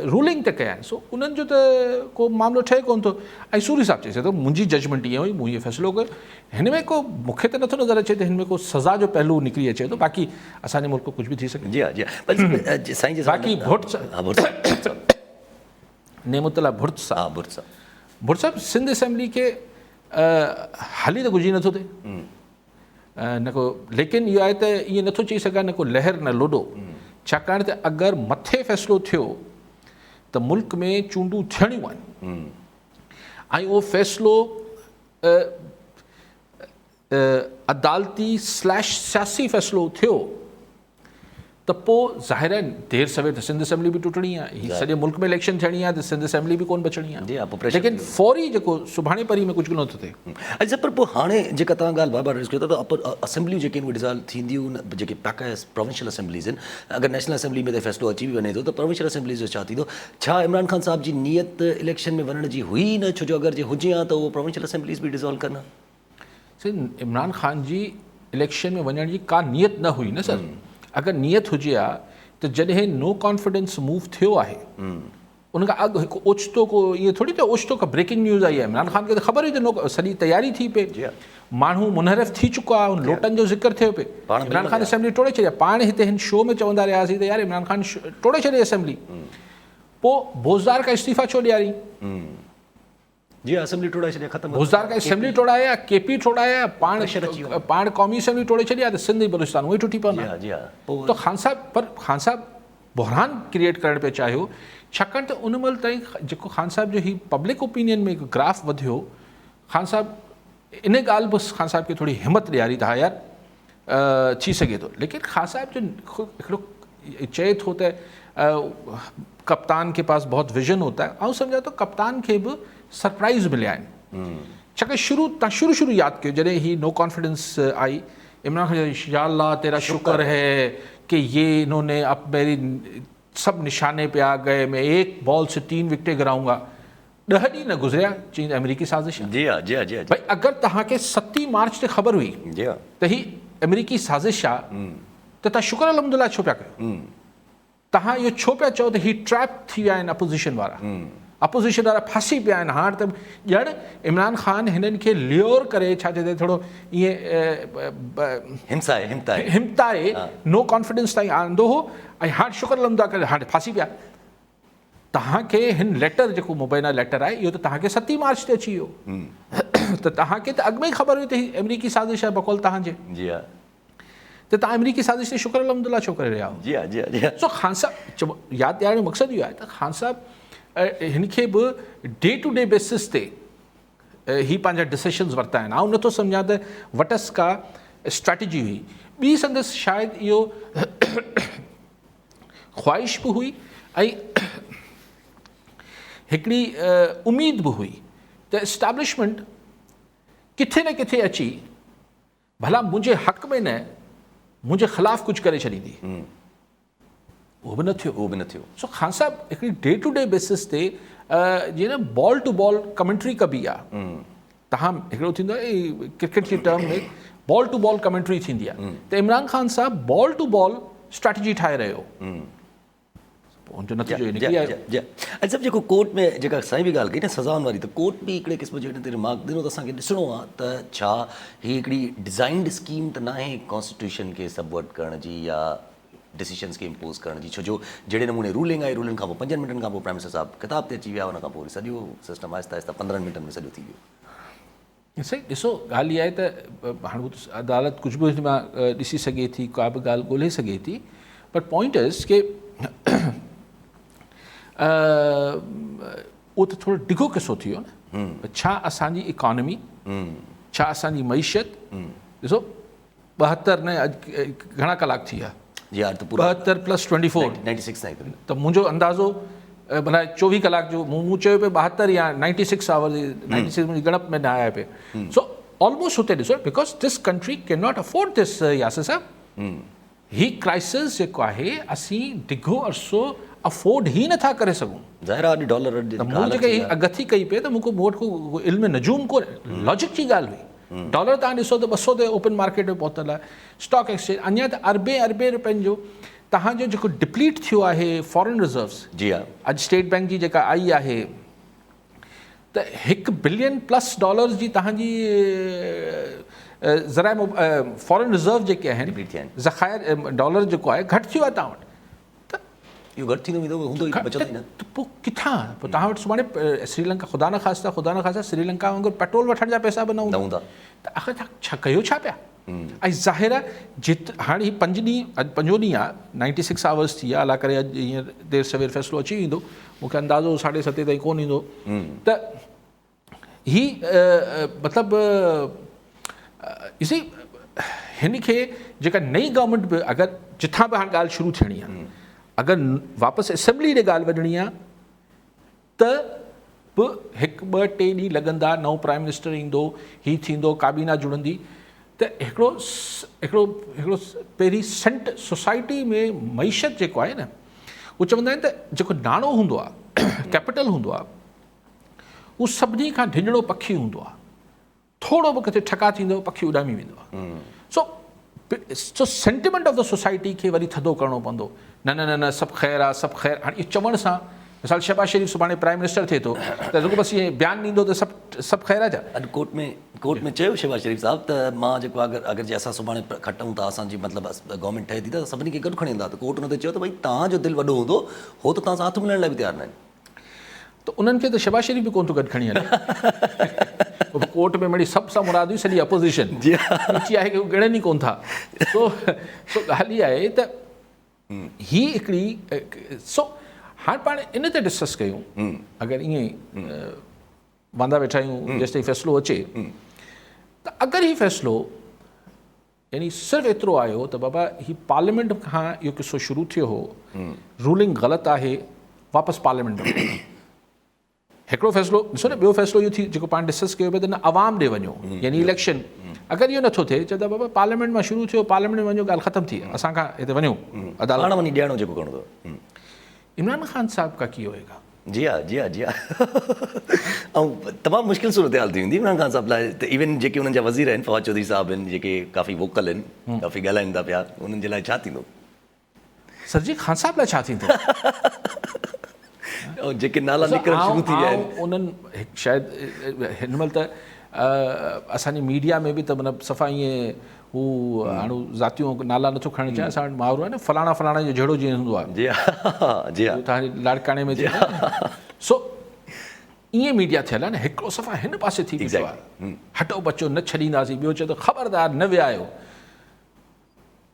रूलिंग ते कया आहिनि सो उन्हनि जो त को मामिलो ठहे कोन थो ऐं सूरी साहिबु चई सघे थो मुंहिंजी जजमेंट ईअं हुई मूं इहो फ़ैसिलो कयो हिन में को मूंखे त नथो नज़र अचे त हिन में को सज़ा जो पहलू निकिरी अचे थो बाक़ी असांजे मुल्क कुझु बि थी सघे बाक़ी नेमतुल्ला भुर्त साहिब सिंध असेंबली खे हाली त गुज़ी नथो थिए न को लेकिन इहो आहे त ईअं नथो चई सघां न को लहर न लोॾो छाकाणि त अगरि मथे फ़ैसिलो थियो त मुल्क में चूंडूं थियणियूं आहिनि ऐं उहो फ़ैसिलो अदालती / सियासी फ़ैसिलो थियो त पोइ ज़ाहिर आहिनि देरि सवेर त सिंध असेंबली बि टुटणी आहे हीअ सॼे मुल्क में इलेक्शन थियणी आहे त सिंध असेंबली बि कोन बचणी आहे लेकिन फौरी जेको सुभाणे परी में कुझु नथो थिए
अच्छा पर पोइ हाणे जेका तव्हां ॻाल्हि बार बार रेज़ कयो था त असेंबलियूं जेके उहे डिज़ॉल्व थींदियूं जेके पाका प्रोविंशियल असेंबलीज़ आहिनि अगरि नेशनल असेंबली में त फ़ैसिलो अची बि वञे थो त प्रोविंशियल असेंबलीज़ जो छा थींदो छा इमरान ख़ान साहिब जी नियत इलेक्शन में वञण जी हुई न छो जो अगरि जे हुजे हा त उहो प्रोविंशियल असेंबलीज़ बि डिज़ॉल्व करना
इमरान ख़ान जी इलेक्शन में वञण जी का नियत न हुई न सर अगरि नियत हुजे हा त जॾहिं नो कॉन्फिडेंस मूव थियो आहे उनखां अॻु हिकु ओचितो को ईअं थोरी त ओचितो का ब्रेकिंग न्यूज़ आई आहे इमरान ख़ान खे त ख़बर हुई त नो सॼी तयारी थी पए माण्हू मुनहरफ़ थी चुका आहे उन लोटनि जो ज़िक्र थियो पिए इमरान ख़ान असेंबली टोड़े छॾिया पाण हिते हिन शो में चवंदा रहियासीं त यार इमरान ख़ान टोड़े छॾे असेंबली पोइ बोज़दार का इस्तीफ़ा छो ॾियारी
जी असेंबली टोड़ाए छॾिया ख़तमु
भोजदार का असेंबली टोड़ाया, केपी टोड़ाया,
प्रेशर अची वियो।
पाण क़ौमी असेंबली टोड़े छॾिया त सिंध ऐं बलूचिस्तान उहे टुटी
जी
पवंदा।
हाँ जी हाँ पोइ
तो ख़ान साहब बहरान क्रिएट करण पिया चाहियो, छाकाणि त उन महिल ताईं जेको ख़ान साहब जो ही पब्लिक ओपिनियन में हिकु ग्राफ वधियो, ख़ान साहब इन ॻाल्हि बि ख़ान साहब खे थोरी हिमत ॾियारी त हा यार थी सघे थो। लेकिन ख़ान साहब जो हिकिड़ो चए थो त कप्तान के पास बहुत विजन होता है, ऐं सम्झा थो कप्तान खे बि सरप्राइज़ मिलिया आहिनि। छाकाणि तव्हां शुरू यादि कयो जॾहिं ही नो कॉन्फिडेंस आई, इमरान खान या अल्लाह तेरा शुक्र है कि ये इन्होंने अब मेरी सब निशाने पे आ गए, मैं एक बॉल से 3 विकेटें गिराऊंगा। 10 ॾींहं न गुज़रिया, चीन अमेरिकी साज़िश आहे।
जी हाँ जी हाँ जी हाँ
भाई अगरि तव्हांखे 7 मार्च ते ख़बर हुई
जी हाँ
त ही अमेरिकी साज़िश आहे त तव्हां शुक्र अलहमदुलिल्लाह छो पिया कयो? तव्हां इहो छो पिया चओ त ही ट्रैप थी विया आहिनि अपोज़िशन वारा फासी पिया आहिनि? हाणे त ॼण इमरान ख़ान हिननि खे ल्योर करे छा चइजे थोरो ईअं हिमताए नो कॉन्फिडेंस ताईं आंदो हो, ऐं हाणे शुक्र अलहमदुलिल्लाह करे हाणे फासी पिया। तव्हांखे हिन लेटर जेको मुबैना लेटर आहे इहो त तव्हांखे 7 मार्च ते अची वियो, त तव्हांखे त अॻु में ई ख़बर हुई त ही अमेरिकी साज़िश आहे बकौल तव्हांजे,
जी हाँ
त तव्हां अमेरिकी साज़िश ते शुक्र अलहमदुलिल्लाह छो करे रहिया हो?
जी हाँ जी हाँ जी हाँ
सो ख़ान साहब यादि ॾियारण जो मक़सदु इहो आहे त ख़ान साहब हिन खे बि डे टू डे बेसिस ते ही पंहिंजा डिसीशन्स वरिता आहिनि। ऐं नथो सम्झां त वटस का स्ट्रैटेजी हुई। ॿी संदसि शायदि इहो ख़्वाहिश बि हुई ऐं हिकिड़ी उमेद बि हुई त इस्टेब्लिशमेंट किथे न किथे अची भला मुंहिंजे हक़ में न मुंहिंजे ख़िलाफ़ु कुझु करे छॾींदी। उहो बि न थियो। सो ख़ान साहब हिकिड़ी डे टू डे बेसिस ते जीअं न बॉल टू बॉल कमेंट्री कबी आहे। तव्हां हिकिड़ो थींदो आहे क्रिकेट जी टर्म में बॉल टू बॉल कमेंट्री थींदी आहे, त इमरान ख़ान साहब बॉल टू बॉल स्ट्रैटेजी ठाहे रहियो, उनजो नतीजो निकिरी आयो।
अच्छा जेको कोर्ट में जेका साईं बि ॻाल्हि कई न सज़ाउनि वारी, त कोर्ट बि हिकिड़े क़िस्म जो हिन ते रिमार्क ॾिनो त असांखे ॾिसणो आहे त छा हीअ हिकिड़ी डिज़ाइंड स्कीम त न आहे कॉन्स्टिट्यूशन खे सबवर्ट करण जी या डिसीशन्स खे इम्पोज़ करण जी? छो जो जहिड़े नमूने रूलिंग आई, रूलिंग खां पोइ 5 मिंटनि खां पोइ प्राइम मिनिस्टर साहिबु किताब ते अची विया, हुन खां पोइ सॼो सिस्टम आहिस्ता आहिस्ता 15 मिंटनि में सॼो थी वियो।
सही ॾिसो ॻाल्हि इहा आहे त हाणे अदालत कुझु बि हिन मां ॾिसी सघे थी, का बि ॻाल्हि ॻोल्हे सघे थी, बट पॉइंट इज़ के उहो त थोरो डिघो किसो थी वियो न। छा असांजी इकॉनमी, छा असांजी मईशत, ॾिसो 72 न अॼु घणा कलाक थी विया?
जी यार त पूरा
72 + 24
96 ताईं
त मुंहिंजो अंदाज़ो भला 24 कलाक जो मूं चयो पियो 72 या 96 आवर्स, 96 मुंहिंजी गणप में न आया पिए। सो ऑलमोस्ट हुते ॾिसो, because this country can not afford this Yasir साहब। ही क्राइसिस जेको आहे असीं डिघो अरसो अफोर्ड ई नथा करे सघूं।
ज़ाहिर आहे डॉलर
मूं जेके अगथी कई पिए त मूंखे मूं वटि को इल्म नजूम को लॉजिक जी ॻाल्हि हुई। डॉलर तव्हां ॾिसो त 200 ते ओपन मार्केट में पहुतल आहे, स्टॉक एक्सचेंज अञा त अरबे रुपयनि जो तव्हांजो जेको डिप्लीट थियो आहे फॉरेन रिजर्व्स।
जी हा
अॼु स्टेट बैंक जी जेका आई आहे त $1 बिलियन+ जी तव्हांजी ज़रा फॉरेन रिजर्व जेके आहिनि ज़खायर डॉलर जेको आहे घटि थियो आहे तव्हां वटि।
इहो घटि थींदो वेंदो, हूंदो ई बचत ई न।
त पोइ किथां पोइ तव्हां वटि सुभाणे श्रीलंका ख़ुदा न ख़ास्ता श्रीलंका वांगुरु पेट्रोल वठण जा पैसा बि न हूंदा, त आख़िर तव्हां छा कयो छा पिया? ऐं ज़ाहिर आहे हाणे हीउ 5 ॾींहं अॼु 5 ॾींहं आहे, 96 आवर्स थी विया, अला करे अॼु हींअर देरि सवेर फ़ैसिलो अची वेंदो, मूंखे अंदाज़ो 7:30 ताईं कोन ईंदो। त ही मतिलबु ॾिसी हिन खे जेका नई गवर्नमेंट बि अगरि जिथां बि हाणे ॻाल्हि शुरू थियणी आहे, अगरि वापसि असेंबली ॾे ॻाल्हि वञणी आहे त बि 1-2-3 ॾींहं लॻंदा, नओं प्राइम मिनिस्टर ईंदो, हीउ थींदो, काबीना जुड़ंदी, त हिकिड़ो पहिरीं सोसाइटी में मईशत जेको आहे न, उहो चवंदा आहिनि त जेको नाणो हूंदो आहे, कैपिटल हूंदो आहे, उहो सभिनी खां ढिञड़ो पखी हूंदो आहे। थोरो बि किथे ठका थींदो पखी उॾामी वेंदो आहे। सो सेंटिमेंट ऑफ द सोसाइटी खे वरी थधो करिणो पवंदो। न सभु ख़ैरु आहे, सभु ख़ैरु। हाणे इहो चवण सां मिसाल शहबाज़ शरीफ़ सुभाणे प्राइम मिनिस्टर थिए थो त रुॻो बसि ईअं बयानु ॾींदो त सभु ख़ैरु आहे छा?
अॼु कोर्ट में चयो शहबाज़ शरीफ़ साहिबु त मां जेको अगरि जे असां सुभाणे खटूं था, असांजी मतिलबु गवर्नमेंट ठहे थी त सभिनी खे गॾु खणी ईंदा, त कोर्ट हुन ते चयो त भई तव्हांजो दिलि वॾो हूंदो हो त तव्हां सां हथु मिलाइण लाइ बि तयारु न आहिनि।
त उन्हनि खे त शहबाज शरीफ़ बि कोन थो गॾु खणी हले कोर्ट में मिड़ी सभु सां मुराद हुई सॼी अपोज़िशन नीची आहे की ॻणनि ई कोन था सो ॻाल्हि इहा आहे त ही हिकिड़ी सो हाणे पाण इन ते डिस्कस कयूं अगरि ईअं वांदा वेठा आहियूं जेसिताईं फ़ैसिलो अचे त अगरि हीउ फ़ैसिलो यानी सिर्फ़ु एतिरो आयो त बाबा ही पार्लियामेंट खां इहो किसो शुरू थियो हो रूलिंग ग़लति आहे वापसि पार्लियामेंट में हिकिड़ो फ़ैसिलो ॾिसो न ॿियो फ़ैसिलो इहो थी जेको पाण डिस्कस कयो पियो त न आवाम ॾे वञो यानी इलेक्शन अगरि इहो नथो थिए चवंदा बाबा पार्लियामेंट मां शुरू थियो पार्लियामेंट में वञो ॻाल्हि ख़तमु थी असां खां हिते वञूं अदालत
वञी ॾियणो जेको करिणो अथव
इमरान खान साहब का की होएगा
जी हाँ जी हाँ जी हाँ ऐं तमामु मुश्किल सूरत हाल थी वेंदी इमरान ख़ान साहब लाइ त इवन जेके उन्हनि जा वज़ीर आहिनि फवाद चौधरी साहब आहिनि जेके काफ़ी वोकल आहिनि काफ़ी ॻाल्हाइनि था पिया उन्हनि जे लाइ छा थींदो
सर जी खान साहब लाइ छा थींदो
ऐं जेके नाला निकिरणु शुरू थी विया आहिनि
उन्हनि शायदि हिन महिल त असांजी मीडिया में बि त मतिलबु सफ़ा ईअं हू हाणे ज़ातियूं नाला नथो खणणु चाहियां असां वटि मुहावरो आहे न फलाणा फलाणा जो जहिड़ो जीअं हूंदो आहे
जी हा जी हा
तव्हांजे लाड़काणे में सो ईअं मीडिया थियल आहे न हिकिड़ो सफ़ा हिन पासे थी वियो आहे हटो बचो न छॾींदासीं ॿियो चए थो ख़बरदार न विहायो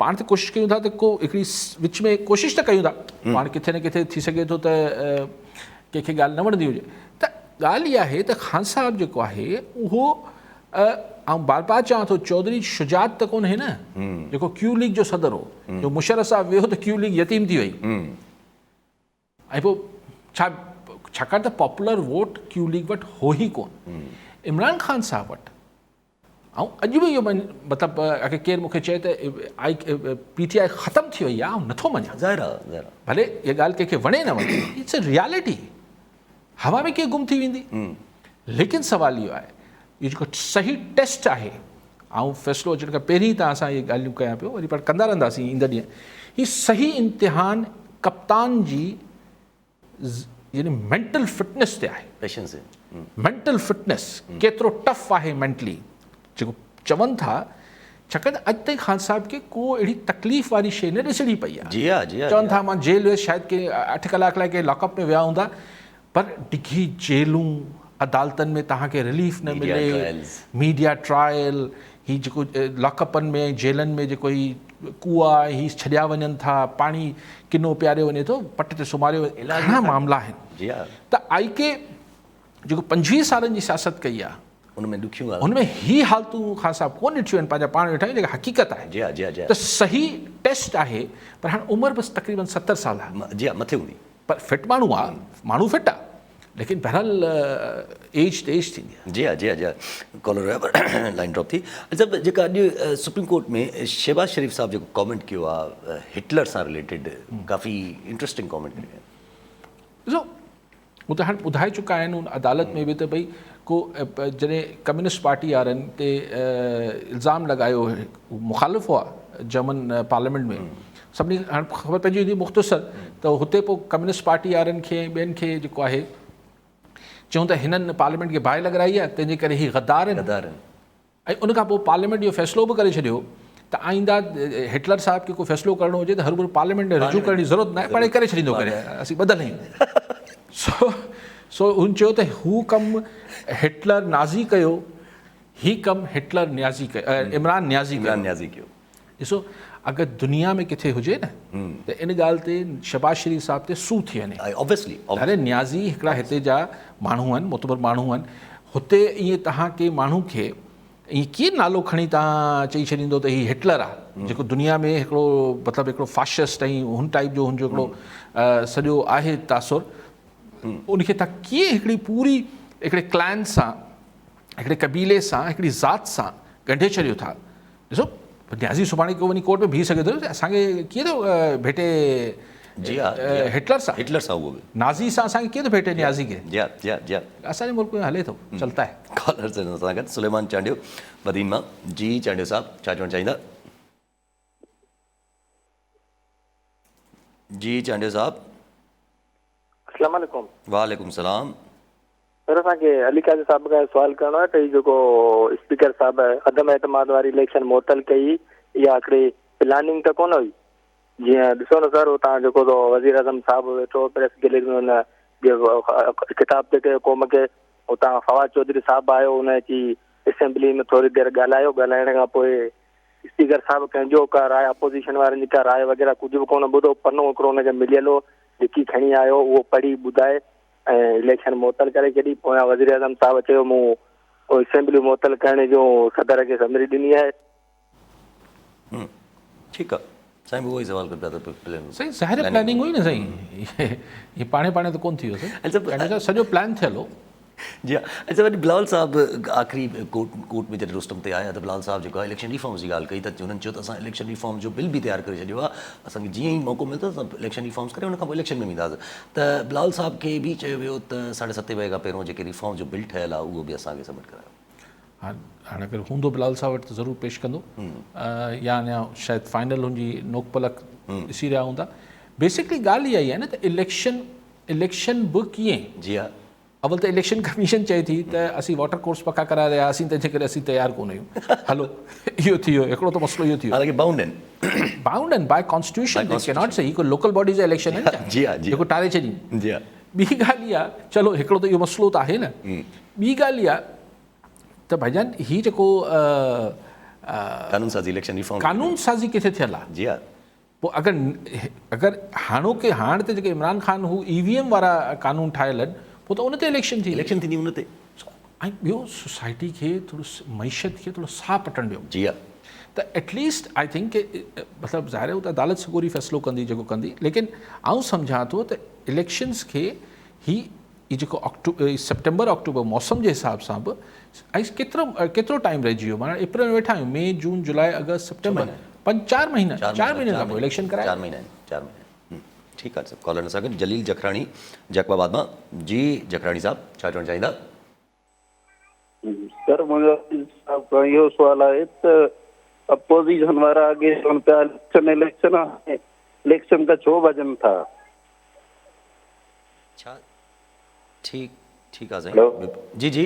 पाण त कोशिशि कयूं था त को हिकिड़ी विच में कोशिशि त कयूं था पाण किथे न किथे थी सघे थो त कंहिंखे ॻाल्हि न वणंदी हुजे त ॻाल्हि इहा आहे त खान साहब जेको आहे उहो ऐं बार बार चवां थो चौधरी शुजात त कोन्हे न जेको क्यू लीग जो सदर हो जो मुशर्रफ साहब वियो त क्यू लीग यतीम थी वई ऐं पोइ छाकाणि त पॉपुलर वोट क्यू लीग वटि हो ई कोन इमरान खान साहब वटि ऐं अॼु बि इहो मतिलबु अगरि केरु मूंखे चए त PTI ख़तमु थी वई आहे ऐं नथो मञा भले इहा ॻाल्हि कंहिंखे वणे न वणे इट्स अ रियालिटी हवा में कीअं गुम थी वेंदी लेकिन सुवाल इहो आहे इहो जेको सही टेस्ट आहे ऐं फ़ैसिलो अचण खां पहिरीं तव्हां सां इहे ॻाल्हियूं कयां पियो वरी पाण कंदा रहंदासीं ईंदड़ ॾींहं हीउ सही इम्तिहान कप्तान जी यानी मेंटल फिटनेस ते आहे
पेशेंस
मेंटल फिटनेस केतिरो टफ आहे मेंटली जेको चवनि था छाकाणि अॼु ताईं खान साहिब खे को अहिड़ी तकलीफ़ वारी शइ न ॾिसणी पई आहे
जी हा जी हा
चवनि था मां जेल वियुसि शायदि के 8 कलाक लाइ के लॉकअप में विया हूंदा पर डिघी जेलूं अदालतनि में तव्हांखे रिलीफ न मिले मीडिया ट्रायल ही जेको लॉकअपनि में जेलनि में जेको ही कुआ ही छॾिया वञनि था पाणी किनो पियारियो वञे थो पट ते सुम्हारियो घणा मामला आहिनि त IK जेको 25 सालनि जी सियासत कई आहे
उनमें ॾुखियूं
उनमें ही हालतूं खान साहब कोन ॾिठियूं आहिनि पंहिंजा पाण वेठा आहियूं जेका हक़ीक़त आहे त सही टेस्ट आहे पर हाणे उमिरि बसि तक़रीबन 70 साल आहे
जी हा मथे हूंदी
पर फिट माण्हू आहे माण्हू फिट आहे लेकिन बहरहाल एज त एज थींदी आहे
जी हा जी हा जी हा कॉलर लाइन ड्रॉप थी अच्छा जेका अॼु सुप्रीम कोर्ट में शहबाज शरीफ़ साहब जेको कॉमेंट कयो आहे हिटलर सां रिलेटेड काफ़ी इंट्रेस्टिंग कॉमेंट कयो आहे
ॾिसो हू त हाणे ॿुधाए चुका आहिनि उन अदालत में बि त भई को जॾहिं कम्युनिस्ट पार्टी वारनि ते इल्ज़ाम लॻायो मुखालिफ़ हुआ जर्मन पार्लियामेंट में सभिनी हाणे ख़बर पइजी वेंदी मुख़्तसर त हुते पोइ कम्युनिस्ट पार्टी वारनि खे ॿियनि खे जेको आहे चऊं त हिननि पार्लियामेंट खे बाहि लॻाई आहे तंहिंजे करे ही गद्दार आहिनि ऐं उनखां पोइ पार्लियामेंट इहो फ़ैसिलो बि करे छॾियो त आईंदा हिटलर साहिब खे को फ़ैसिलो करिणो हुजे त हर भरू पार्लियामेंट में रजू करण जी ज़रूरत न आहे पाण करे छॾींदो करे असीं ॿधल आहियूं सो हुन चयो त हू कमु हिटलर नाज़ी कयो ही कमु हिटलर न्याज़ी कयो इमरान न्याज़ी
कयो
ॾिसो अगरि दुनिया में किथे हुजे न त इन ॻाल्हि ते शहबाज शरीफ़ साहब ते सूं थी वञे
ऑब्वियसली
अरे न्याज़ी हिकिड़ा हिते जा माण्हू आहिनि मोतबर माण्हू आहिनि हुते ईअं तव्हांखे माण्हू खे ईअं कीअं नालो खणी तव्हां चई छॾींदो त हीउ हिटलर आहे जेको दुनिया में हिकिड़ो मतिलबु हिकिड़ो फाशिस्ट ऐं हुन टाइप जो हुनजो हिकिड़ो सॼो आहे तासुर उनखे तव्हां कीअं हिकिड़ी पूरी हिकिड़े क्लैन सां हिकिड़े कबीले सां हिकिड़ी ज़ात सां ॻंढे छॾियो था ॾिसो न्याज़ी सुभाणे को वञी कोर्ट में बीह सघे थो असांखे कीअं थो भेटे
जी हा हिटलर सां उहो बि
नाज़ी सां असांखे कीअं थो भेटे न्याज़ी खे
जी हा जी हा जी हा
असांजे मुल्क में हले थो चलता है
कॉलर सां गॾु सुलेमान चांडियो बदीन मां जी चांडियो साहब छा चवणु चाहींदा जी चांडियो साहब
अस्सलाम वालेकुम
वालेकुम सलाम
सर असांखे अली काज़ी साहब खां सुवाल करिणो आहे त हीउ जेको स्पीकर साहब अदम एतमाद वारी इलेक्शन मुअतल कई इहा हिकिड़ी प्लानिंग त कोन हुई जीअं ॾिसो न सर तव्हां जेको वज़ीर आज़म साहब वेठो प्रेस गैलरी में हुन ख़िताब ते कयो क़ौम खे। उतां फवाद चौधरी साहिबु आयो, उन अची असेंबली में थोरी देरि ॻाल्हायो। ॻाल्हाइण खां पोइ स्पीकर साहिबु कंहिंजो का राय, अपोज़िशन वारनि जी का राय वग़ैरह कुझु बि कोन ॿुधो। पनो हिकिड़ो हुनखे मिलियल हो, लिखी खणी आयो, उहो पढ़ी ॿुधाए ऐं इलेक्शन मुअतल करे छॾी। पोयां वज़ीर आज़म साहिबु चयो मूं असेंबली मुअतल करण जो सदर खे समरी ॾिनी आहे।
ठीकु आहे साईं, उहो ई सवाल पिया त
साईं ज़ाहिर प्लानिंग हुई न साईं, ये पाणे तो कोन थी वियो साईं, सॼो प्लान थियल हो।
जी हाँ। अच्छा वरी बिलावल साहब आख़िरी कोर्ट में जॾहिं रुस्तम ते आया त बिलावल साहब जेको आहे इलेक्शन रिफॉर्म्स जी ॻाल्हि कई, त हुननि चयो त असां इलेक्शन रिफॉर्म जो बिल बि तयारु करे छॾियो आहे, असांखे जीअं ई मौक़ो मिलंदो असां इलेक्शन रिफॉर्म्स करे हुन खां पोइ इलेक्शन में वेंदासीं। त बिलावल साहब खे बि चयो वियो त 7:30 वॻे खां पहिरियों जेके रिफॉर्म जो बिल ठहियल आहे उहो बि असांखे सबमिट करायो।
हाँ, हाणे अगरि हूंदो बिलावल साहब वटि त ज़रूरु पेश कंदो, या अञा शायदि फाइनल हुनजी नोक पलक ॾिसी रहिया हूंदा। बेसिकली ॻाल्हि इहा ई आहे न त इलेक्शन बि कीअं।
जी हा।
अवल त इलेक्शन कमीशन चए थी त असीं वॉटर कोर्स पका कराए रहिया हुआसीं, तंहिंजे करे असीं तयारु कोन आहियूं। हलो इहो थी वियो, हिकिड़ो त मसइलो इहो थी वियो।
हालांकि बाउंड आहिनि
by constitution, they can not say हिकु लोकल बॉडी जा इलेक्शन आहिनि
जी हा, जी
जेको टारे छॾी।
जी हा।
ॿी ॻाल्हि इहा, चलो हिकिड़ो त इहो मसइलो त आहे न। ॿी ॻाल्हि इहा त भाईजान हीउ जेको
कानून साज़ी इलेक्शन रिफॉर्म
कानून साज़ी किथे थियल आहे।
जी हा।
पोइ अगरि हाणे त जेके इमरान ख़ान हू EVM वारा कानून ठाहियल आहिनि, पोइ त उन ते इलेक्शन
थींदी उन ते।
ऐं ॿियो सोसाइटी खे थोरो मईशत खे थोरो साह पटण ॾियो।
जी हा।
त एटलीस्ट आई थिंक के मतिलबु ज़ाहिर आहे त अदालत सगोरी फ़ैसिलो कंदी जेको कंदी, लेकिन आउं सम्झां थो त इलेक्शन्स खे ही जेको सेप्टेंबर अक्टूबर मौसम जे हिसाब सां बि ऐं केतिरो टाइम रहिजी वियो। माना अप्रैल में वेठा आहियूं, मई जून जुलाई अगस्त सितंबर, 4 महीना खां पोइ इलेक्शन कराए।
4 महीना। ठीकु आहे। कॉलर सां गॾु जलील जखराणी जैकबाबाद मां। जी जखराणी साहब, छा चवणु चाहींदा?
सर मुंहिंजो इहो सुवाल आहे त अपोज़िशन वारा अॻे चवनि पिया इलेक्शन खां छो भॼनि था।
छा ठीकु आहे साईं। जी जी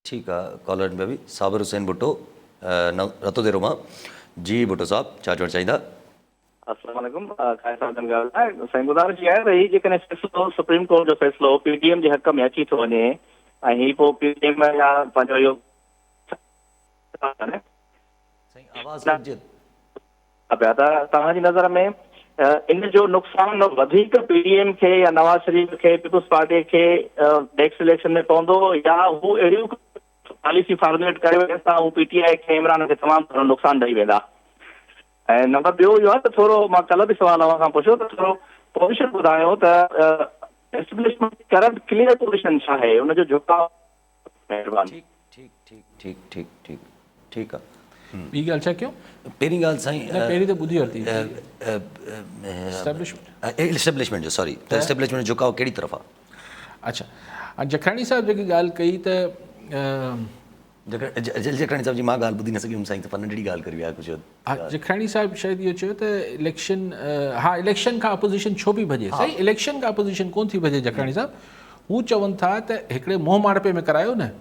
ठीकु आहे। कॉलर में बि साबिर हुसैन भुट्टो रतोदेरो मां। जी भुट्टो साहब, छा चवणु चाहींदा?
अस्सलाम वालेकुम। साईं गुज़ारिश इहा आहे त हीउ जेकॾहिं फ़ैसिलो सुप्रीम कोर्ट जो फ़ैसिलो PTM जे हक़ में अची थो वञे ऐं हीउ पोइ PTM या पंहिंजो इहो पिया त तव्हांजी नज़र में इन जो नुक़सानु वधीक PTM खे या नवाज़ शरीफ़ खे पीपुल्स पार्टी खे नेक्स्ट इलेक्शन में पवंदो, या हू अहिड़ियूं पॉलिसी फॉर्मुलेट करे जंहिंसां हू PTI खे इमरान खे तमामु घणो नुक़सानु ॾेई वेंदा। ऐं नंबर ॿियो इहो आहे त थोरो मां कल्ह बि सवाल अव्हां खां पुछियो त थोरो पोज़ीशन ॿुधायो त एस्टेब्लिशमेंट करंट क्लियर पोज़ीशन छा आहे, हुनजो झुकाव। महिरबानी।
ठीकु आहे।
ॿी ॻाल्हि छा कयूं?
पहिरीं ॻाल्हि साईं
पहिरीं त ॿुधी वरिती
एस्टेब्लिशमेंट जो, सॉरी, त एस्टेब्लिशमेंट जो झुकाव कहिड़ी तरफ़ आहे?
अच्छा, जखराणी साहिब जेकी ॻाल्हि कई त
जखराणी साहिब जी मां ॻाल्हि ॿुधी न सघियुमि साईं, त नंढड़ी ॻाल्हि करी विया कुझु।
हा, जखराणी साहिब शायदि इहो चयो त इलेक्शन खां अपोज़िशन छो बि भॼे। सही, इलेक्शन खां अपोज़िशन कोन थी भॼे जखराणी साहिब। हू चवनि था त हिकिड़े मोह माड़पे में करायो न,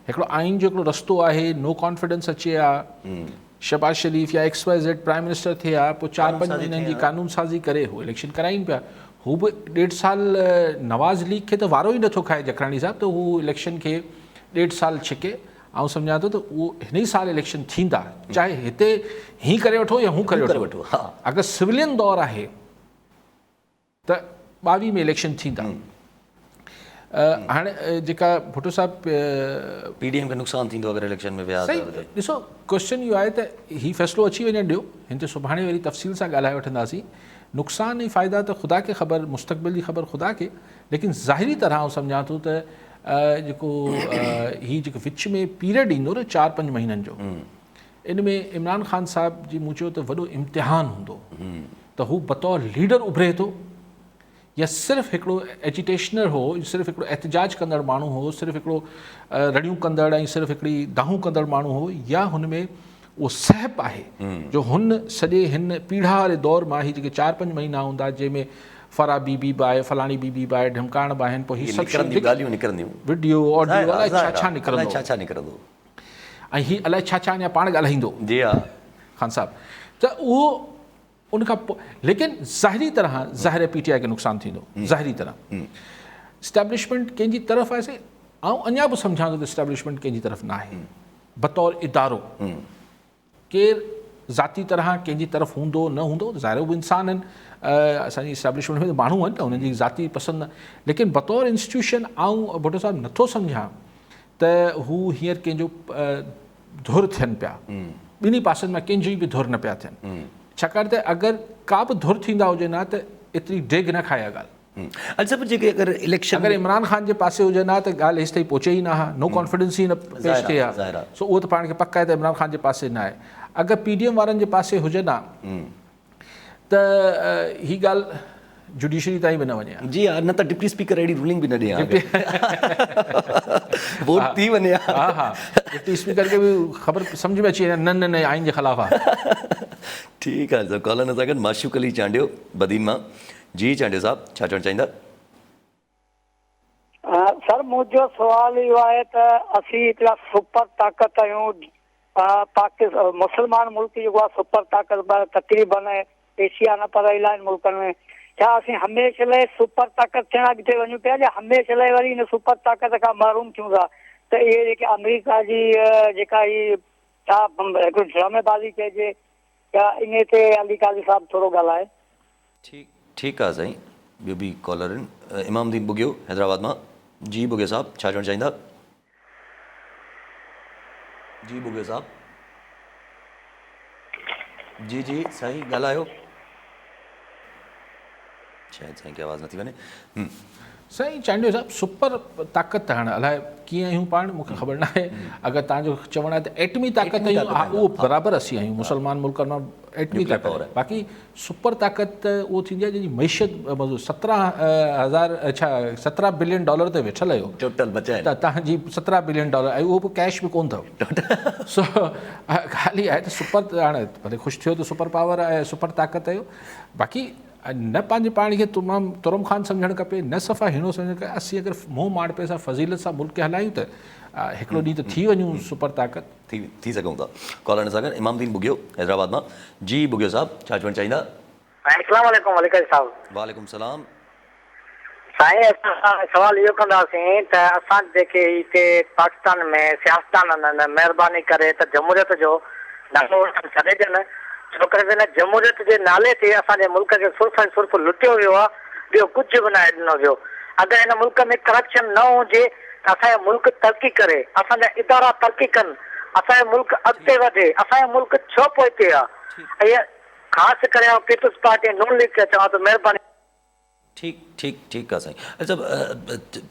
हिकिड़ो आइन जो हिकिड़ो रस्तो आहे, नो कॉन्फिडेंस अचे आहे, शहबाज शरीफ़ या XYZ प्राइम मिनिस्टर थिए आहे, पोइ 4-5 महीननि जी कानून साज़ी करे हू इलेक्शन कराइनि पिया। हू बि 1.5 साल नवाज़ लीग खे त वारो ई नथो खाए जखराणी साहिब, त हू इलेक्शन खे 1.5 साल छिके। ऐं सम्झां थो त उहो हिन ई साल इलेक्शन थींदा, चाहे हिते हीअं करे वठो या हू करे वठो। अगरि सिविलियन दौर आहे त 22 में इलेक्शन थींदा। हाणे जेका भुट्टो साहिब
PDM खे नुक़सानु थींदो अगरि इलेक्शन में विया।
सही, ॾिसो क्वेश्चन इहो आहे त हीउ फ़ैसिलो अची वञणु ॾियो, हिन ते सुभाणे वरी तफ़सील सां ॻाल्हाए वठंदासीं। नुक़सान ऐं फ़ाइदा त ख़ुदा खे ख़बर, मुस्तक़बिल जी ख़बर ख़ुदा खे, लेकिन ज़ाहिरी तरह आउं सम्झां थो त जेको हीउ जेको विच में पीरियड ईंदो न 4-5 महीननि जो, इन में इमरान ख़ान साहिब जी मूं चयो त वॾो इम्तिहान हूंदो त हू बतौर लीडर उभरे थो या सिर्फ़ु हिकिड़ो एजिटेशनर हो, सिर्फ़ु हिकिड़ो एहतजाज कंदड़ माण्हू हो, सिर्फ़ु हिकिड़ो रड़ियूं कंदड़ ऐं सिर्फ़ु हिकिड़ी दाहूं कंदड़ माण्हू हो, या हुन में उहो सहप आहे जो हुन सॼे हिन पीढ़ा वारे दौर मां ही जेके 4-5 महीना हूंदा जंहिंमें फरा बीबी बि आहे, फलाणी बीबी बि आहे, ढमकाइण बि आहिनि, पोइ हीअ सभु
ॻाल्हियूं निकिरंदियूं,
वीडियो ऑडियो अलाए छा निकिरंदो, ऐं हीअ अलाए छा अञा पाण ॻाल्हाईंदो।
जी हा
ख़ान साहिब, त उहो उनखां पोइ लेकिन ज़ाहिरी तरह ज़ाहिर PTI खे नुक़सानु थींदो ज़ाहिरी तरह इस्टेब्लिशमेंट कंहिंजी तरफ़ आहे से ऐं अञा बि सम्झां थो त इस्टेब्लिशमेंट कंहिंजी तरफ़ न आहे बतौर इदारो केरु ज़ाती तरह कंहिंजी तरफ़ हूंदो न हूंदो ज़ाहिर बि इंसान आहिनि असांजी इस्टेब्लिशमेंट में माण्हू आहिनि त उन्हनि जी ज़ाती पसंदि लेकिन बतौर इंस्टीट्यूशन आउं भुट्टो साहिबु नथो सम्झां त हू हींअर कंहिंजो धुर थियनि पिया ॿिन्ही पासनि मां कंहिंजी बि धुर न पिया थियनि छाकाणि त अगरि का बि धुर थींदा हुजनि हा त एतिरी डेग न खाए ॻाल्हि
अच्छा पर जेके अगरि इलेक्शन
अगरि इमरान ख़ान जे पासे हुजनि हा त ॻाल्हि हेसि ताईं पहुचे ई न हा नो कॉन्फिडेंस ई न पेश थिए हा सो उहो त पाण खे पक आहे त इमरान ख़ान जे पासे न आहे अगरि PDM वारनि जे पासे हुजनि हा त ही ॻाल्हि जुडिशरी ताईं बि न वञे हा
जी हा न त डिप्टी स्पीकर अहिड़ी रूलिंग बि न ॾिए वोट थी वञे
हा हा डिप्टी स्पीकर खे बि ख़बर सम्झ में अची वञे न न न आइन जे ख़िलाफ़ आहे
ठीकु आहे सर कॉलर सां गॾु माशूक अली चांडियो बदीन मां जी चांडियो साहब छा चवणु चाहींदा
सर मुंहिंजो सुवाल इहो आहे त असीं हिकिड़ा सुपर ताक़त आहियूं पाकिस्तान मुस्लमान मुल्क जेको आहे सुपर ताक़त तक़रीबन एशिया न पर इलाही मुल्कनि में छा असीं हमेशह लाइ सुपर ताक़त थियण अॻिते वञूं पिया या हमेशह लाइ वरी हिन सुपर ताक़त खां महरूम थियूं था त इहे जेके अमेरिका जी जेका ही छा हिकिड़ी ड्रामेबाज़ी चइजे या इन ते अली काज़ी साहब थोरो ॻाल्हाए
ठीकु आहे साईं ॿियो बि कॉलर आहिनि इमामदीन बुगियो हैदराबाद मां जी बुगियो साहब छा चवणु चाहींदा जी बुगियो साहब जी जी साईं ॻाल्हायो शायदि साईं खे आवाज़ नथी वञे
साईं चांडियो साहब सुपर ताक़त त हाणे अलाए कीअं आहियूं पाण मूंखे ख़बर न आहे अगरि तव्हांजो चवणु आहे त एटमी ताक़त आहियूं हा उहो बराबरि असीं आहियूं मुस्लमान मुल्कनि मां एटमी ताक़त बाक़ी सुपर ताक़त त उहो थींदी आहे जंहिंजी मैशियत 17 बिलियन डॉलर ते वेठल आहियो
टोटल बचाए
त तव्हांजी 17 बिलियन डॉलर ऐं उहो बि कैश बि कोन अथव सो ॻाल्हि इहा आहे त सुपर हाणे भले ख़ुशि थियो त सुपर पावर आहे सुपर ताक़त आहियो बाक़ी न पंहिंजे पाण खे तमामु तुरम ख़ान सम्झणु खपे न सफ़ा हीणो सम्झणु खपे असीं अगरि मोह माड़पे सां फज़ीलत सां मुल्क खे हलायूं त हिकिड़ो ॾींहुं त थी वञूं सुपर ताक़त
थी सघूं था कॉलर सां गॾु इमामदीन बुगियो हैदराबाद मां जी बुगियो साहब छा चवणु चाहींदा
अस्सलाम वालेकुम वलीकाज़ी साहब
वालेकुम सलाम
साईं असां सवाल इहो कंदासीं त असां जेके हिते पाकिस्तान में सियासतदान महिरबानी करे त जमहूरियत जो नालो छॾे ॾियनि छो करे हिन जमहूरियत जे नाले ते असांजे मुल्क खे सुर्फ़ लुटियो वियो आहे ॿियो कुझु बि न ॾिनो वियो अगरि हिन मुल्क में करप्शन न हुजे त असांजो मुल्क तरक़ी करे असांजा इदारा तरक़ी कनि असांजो मुल्क अॻिते वधे असांजो मुल्क छो पोइते आहे ऐं ख़ासि करे पीपुल्स पार्टी नून लीग खे चवां त महिरबानी
ठीकु आहे साईं अच्छा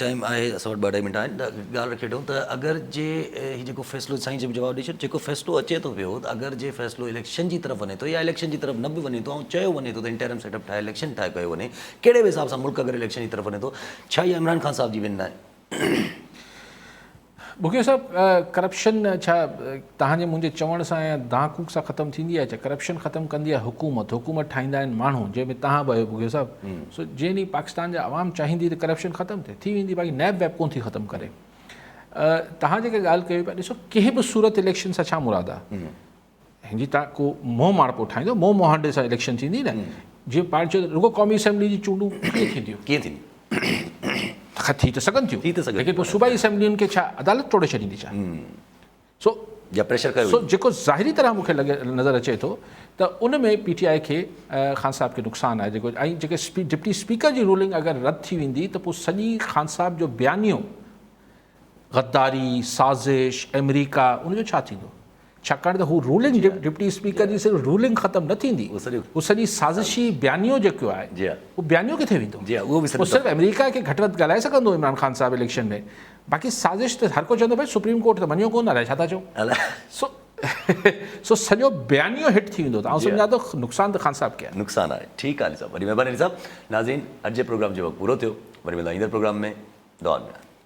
टाइम आहे असां वटि 2-2 मिंट आहिनि त ॻाल्हि रखी वठूं त अगरि जे हीउ जेको फ़ैसिलो साईं जे बि जवाबु ॾेई छॾ जेको फ़ैसिलो अचे थो पियो त अगरि जे फ़ैसिलो इलेक्शन जी तरफ़ वञे थो या इलेक्शन जी तरफ़ न बि वञे थो ऐं चयो वञे थो त इंटरम सेटअप ठाहे इलेक्शन ठाहे कयो वञे कहिड़े बि हिसाब सां मुल्क अगरि इलेक्शन जी तरफ़ वञे थो छा इहा इमरान ख़ान साहिब जी विन आहे
बुगियो साहब करप्शन छा तव्हांजे मुंहिंजे चवण सां या दाहकूक सां ख़तमु थींदी आहे छा करप्शन ख़तमु कंदी आहे हुकूमत ठाहींदा आहिनि माण्हू जंहिंमें तव्हां बि आहियो बुगियो साहब सो जंहिं ॾींहुं पाकिस्तान जा आवाम चाहींदी त करप्शन ख़तमु थिए थी वेंदी बाक़ी नैब वैब कोन थी ख़तमु करे तव्हां जेके ॻाल्हि कयो पिया ॾिसो कंहिं बि सूरत इलेक्शन सां छा मुराद आहे हिनजी तव्हां को मोह माड़पो ठाहींदो मोह मोहांडे सां इलेक्शन थींदी न जीअं पाण चयो रुगो क़ौमी असेंबली जी चूंडूं कीअं थींदियूं थी त सघनि थियूं लेकिन पोइ सूबाई असेंबलियुनि खे छा अदालत तोड़े छॾींदी छा सो
या प्रेशर कयो
सो जेको ज़ाहिरी तरह मूंखे नज़र अचे थो त उन में PTI खे ख़ान साहिब खे नुक़सानु आहे जेको ऐं जेके डिप्टी स्पीकर जी रूलिंग अगरि रद्द थी वेंदी त पोइ सॼी ख़ान साहिब जो बयानियो गद्दारी साज़िश अमेरिका उनजो छा थींदो छाकाणि त हू रूलिंग डिप्टी स्पीकर जी सिर्फ़ु रूलिंग ख़तमु न थींदी उहो सॼी साज़िशी बयानियो जेको आहे उहो बयानियो किथे वेंदो उहो सिर्फ़ु अमेरिका खे घटि वधि ॻाल्हाए सघंदो इमरान ख़ान साहिबु इलेक्शन में बाक़ी साज़िश त हर को चवंदो भई सुप्रीम कोर्ट त मञियो कोन अलाए छा था चओ सो सॼो बयानियो हिट थी वेंदो त आउं सम्झां थो नुक़सानु त ख़ान साहिब खे आहे
नुक़सानु आहे ठीकु आहे साहब वॾी महिरबानी साहब नाज़रीन अॼु जे प्रोग्राम जो वक़्तु पूरो थियो वरी मिलंदा ईंदड़ प्रोग्राम में दुआ में